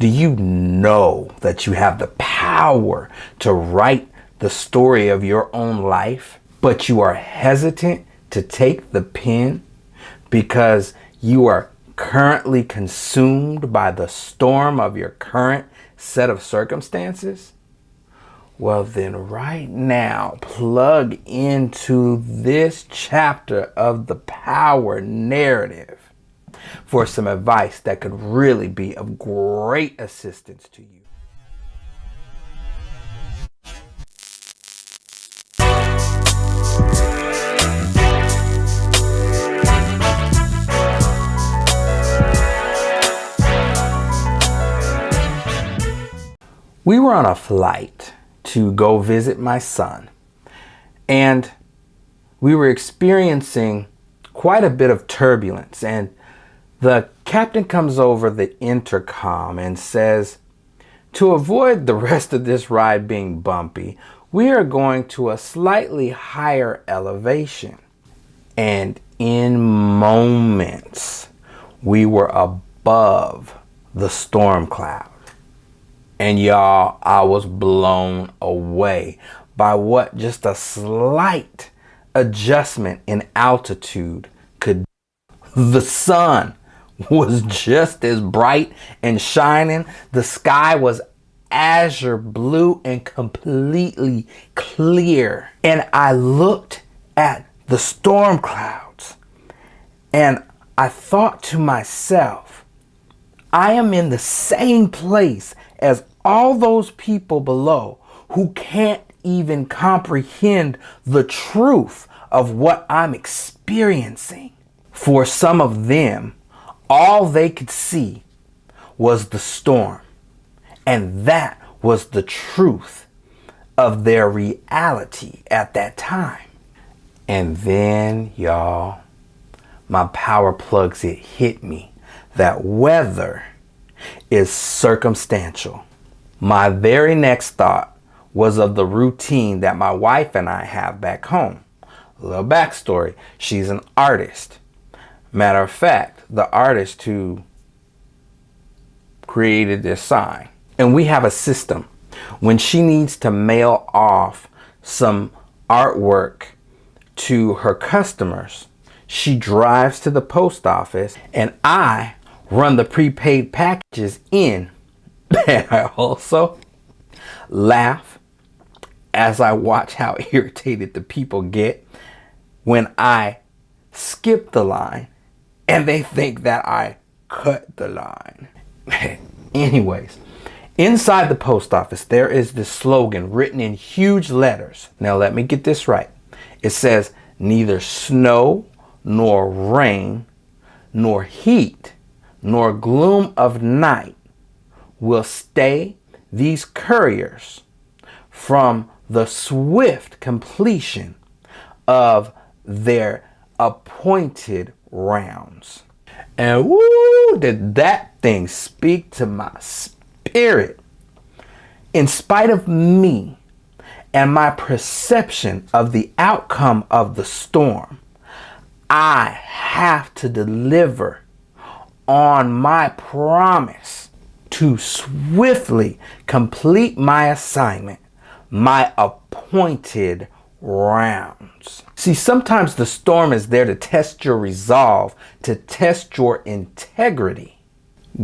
Do you know that you have the power to write the story of your own life, but you are hesitant to take the pen because you are currently consumed by the storm of your current set of circumstances? Well, then right now, plug into this chapter of the Power Narrative for some advice that could really be of great assistance to you. We were on a flight to go visit my son, and we were experiencing quite a bit of turbulence, and the captain comes over the intercom and says, to avoid the rest of this ride being bumpy, we are going to a slightly higher elevation. And in moments, we were above the storm cloud. And y'all, I was blown away by what just a slight adjustment in altitude could do. The sun was just as bright and shining. The sky was azure blue and completely clear. And I looked at the storm clouds and I thought to myself, I am in the same place as all those people below who can't even comprehend the truth of what I'm experiencing. For some of them, all they could see was the storm, and that was the truth of their reality at that time. And then, y'all, my power plugs, it hit me that weather is circumstantial. My very next thought was of the routine that my wife and I have back home. A little backstory: she's an artist. Matter of fact, the artist who created this sign. And we have a system. When she needs to mail off some artwork to her customers, she drives to the post office and I run the prepaid packages in. And I also laugh as I watch how irritated the people get when I skip the line and they think that I cut the line. Anyways, inside the post office, there is this slogan written in huge letters. Now let me get this right. It says, neither snow, nor rain, nor heat, nor gloom of night will stay these couriers from the swift completion of their appointed rounds. And woo, did that thing speak to my spirit. In spite of me and my perception of the outcome of the storm, I have to deliver on my promise to swiftly complete my assignment, my appointed rounds. See, sometimes the storm is there to test your resolve, to test your integrity.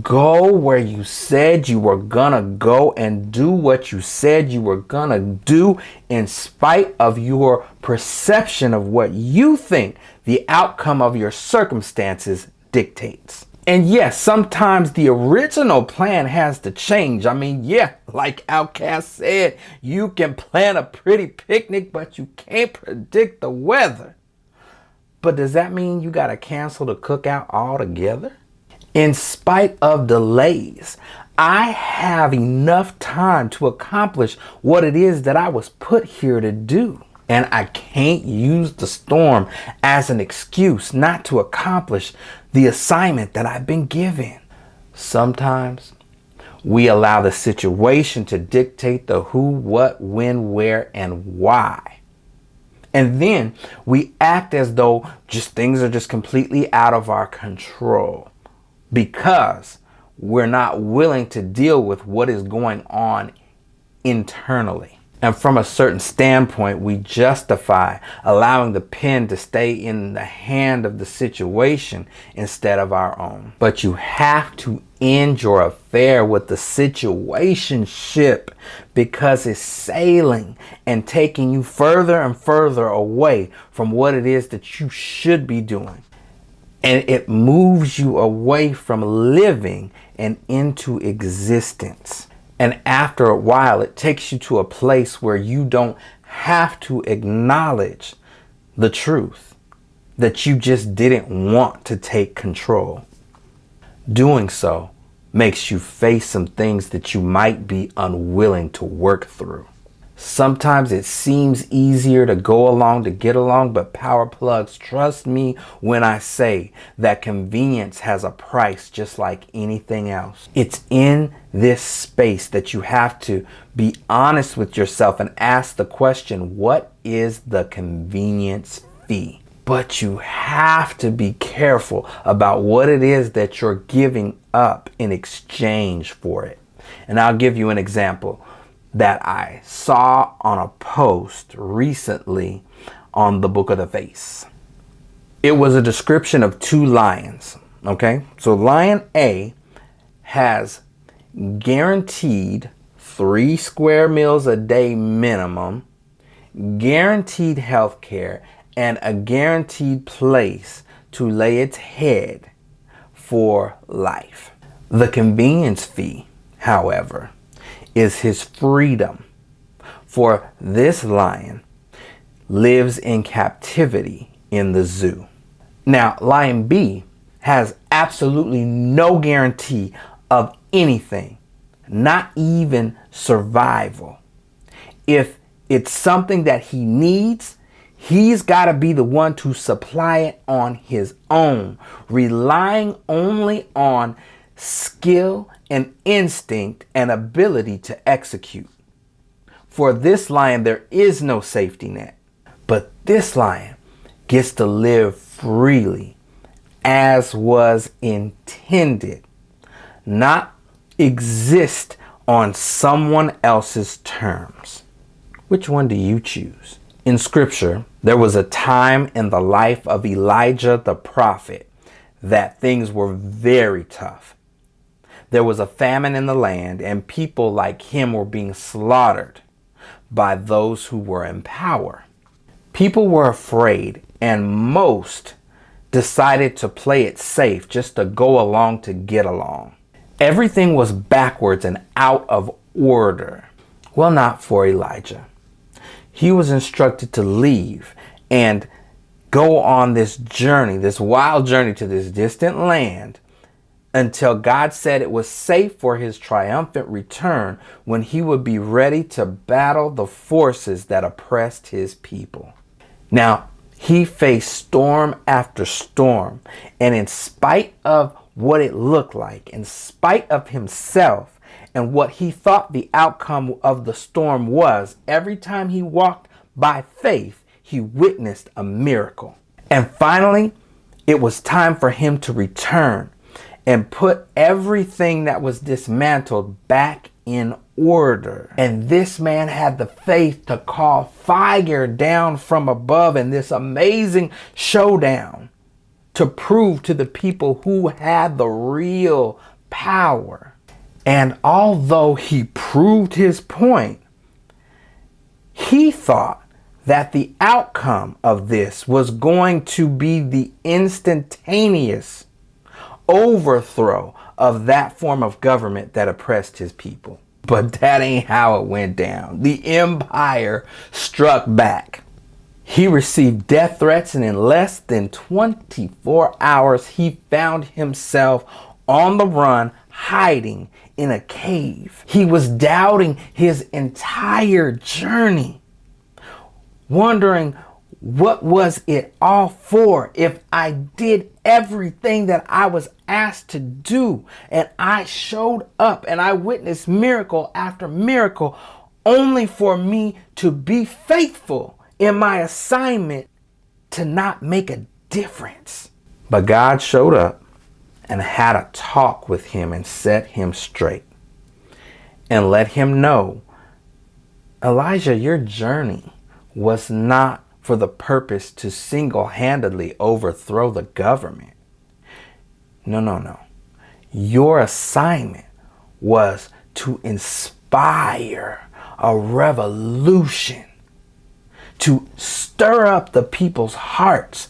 Go where you said you were gonna go and do what you said you were gonna do in spite of your perception of what you think the outcome of your circumstances dictates. And yes, sometimes the original plan has to change. I mean, yeah, like Outkast said, you can plan a pretty picnic, but you can't predict the weather. But does that mean you gotta cancel the cookout altogether? In spite of delays, I have enough time to accomplish what it is that I was put here to do. And I can't use the storm as an excuse not to accomplish the assignment that I've been given. Sometimes we allow the situation to dictate the who, what, when, where, and why. And then we act as though just things are just completely out of our control because we're not willing to deal with what is going on internally. And from a certain standpoint, we justify allowing the pen to stay in the hand of the situation instead of our own. But you have to end your affair with the situationship, because it's sailing and taking you further and further away from what it is that you should be doing. And it moves you away from living and into existence. And after a while, it takes you to a place where you don't have to acknowledge the truth, that you just didn't want to take control. Doing so makes you face some things that you might be unwilling to work through. Sometimes it seems easier to go along to get along, but power plugs, trust me when I say that convenience has a price just like anything else. It's in this space that you have to be honest with yourself and ask the question, what is the convenience fee? But you have to be careful about what it is that you're giving up in exchange for it. And I'll give you an example that I saw on a post recently on the Book of the Face. It was a description of two lions. Okay, so lion A has guaranteed 3 square meals a day minimum, guaranteed health care, and a guaranteed place to lay its head for life. The convenience fee, however, is his freedom. For this lion lives in captivity in the zoo. Now, lion B has absolutely no guarantee of anything, not even survival. If it's something that he needs, he's got to be the one to supply it on his own, relying only on skill and instinct and ability to execute. For this lion, there is no safety net, but this lion gets to live freely as was intended, not exist on someone else's terms. Which one do you choose? In scripture, there was a time in the life of Elijah the prophet that things were very tough. There was a famine in the land, and people like him were being slaughtered by those who were in power. People were afraid, and most decided to play it safe just to go along to get along. Everything was backwards and out of order. Well, not for Elijah. He was instructed to leave and go on this journey, this wild journey to this distant land, until God said it was safe for his triumphant return, when he would be ready to battle the forces that oppressed his people. Now, he faced storm after storm, and in spite of what it looked like, in spite of himself and what he thought the outcome of the storm was, every time he walked by faith, he witnessed a miracle. And finally, it was time for him to return and put everything that was dismantled back in order. And this man had the faith to call fire down from above in this amazing showdown to prove to the people who had the real power. And although he proved his point, he thought that the outcome of this was going to be the instantaneous overthrow of that form of government that oppressed his people. But that ain't how it went down. The empire struck back. He received death threats, and in less than 24 hours, he found himself on the run, hiding in a cave. He was doubting his entire journey, wondering, what was it all for if I did everything that I was asked to do, and I showed up and I witnessed miracle after miracle, only for me to be faithful in my assignment to not make a difference? But God showed up, and had a talk with him and set him straight and let him know, Elijah, your journey was not for the purpose to single-handedly overthrow the government. No. Your assignment was to inspire a revolution, to stir up the people's hearts,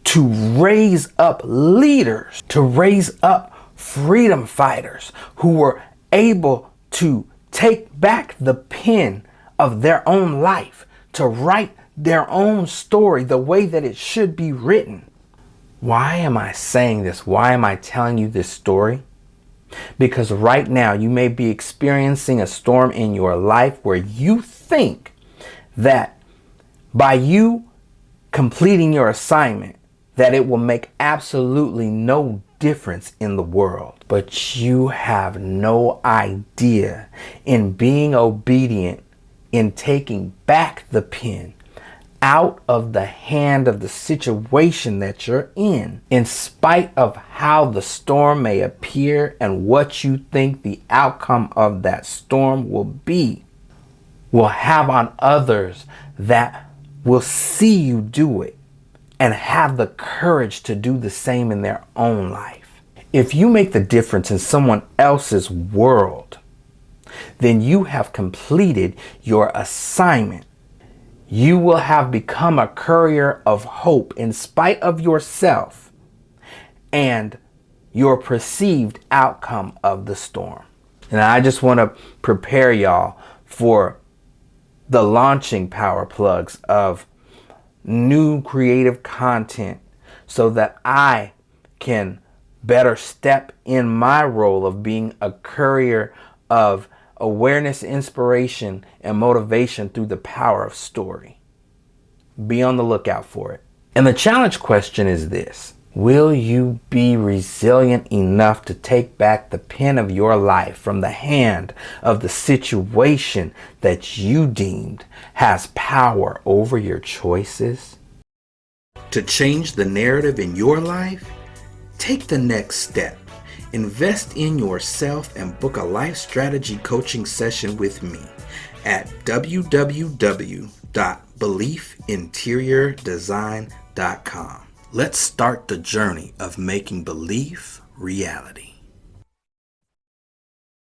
to raise up leaders, to raise up freedom fighters who were able to take back the pen of their own life, to write their own story the way that it should be written. Why am I saying this? Why am I telling you this story? Because right now you may be experiencing a storm in your life where you think that by you completing your assignment, that it will make absolutely no difference in the world. But you have no idea, in being obedient, in taking back the pen out of the hand of the situation that you're in spite of how the storm may appear and what you think the outcome of that storm will be, will have on others that will see you do it and have the courage to do the same in their own life. If you make the difference in someone else's world, then you have completed your assignment. You will have become a courier of hope in spite of yourself and your perceived outcome of the storm. And I just want to prepare y'all for the launching power plugs of new creative content so that I can better step in my role of being a courier of awareness, inspiration, and motivation through the power of story. Be on the lookout for it. And the challenge question is this: will you be resilient enough to take back the pen of your life from the hand of the situation that you deemed has power over your choices? To change the narrative in your life, take the next step. Invest in yourself and book a life strategy coaching session with me at www.beliefinteriordesign.com. Let's start the journey of making belief reality.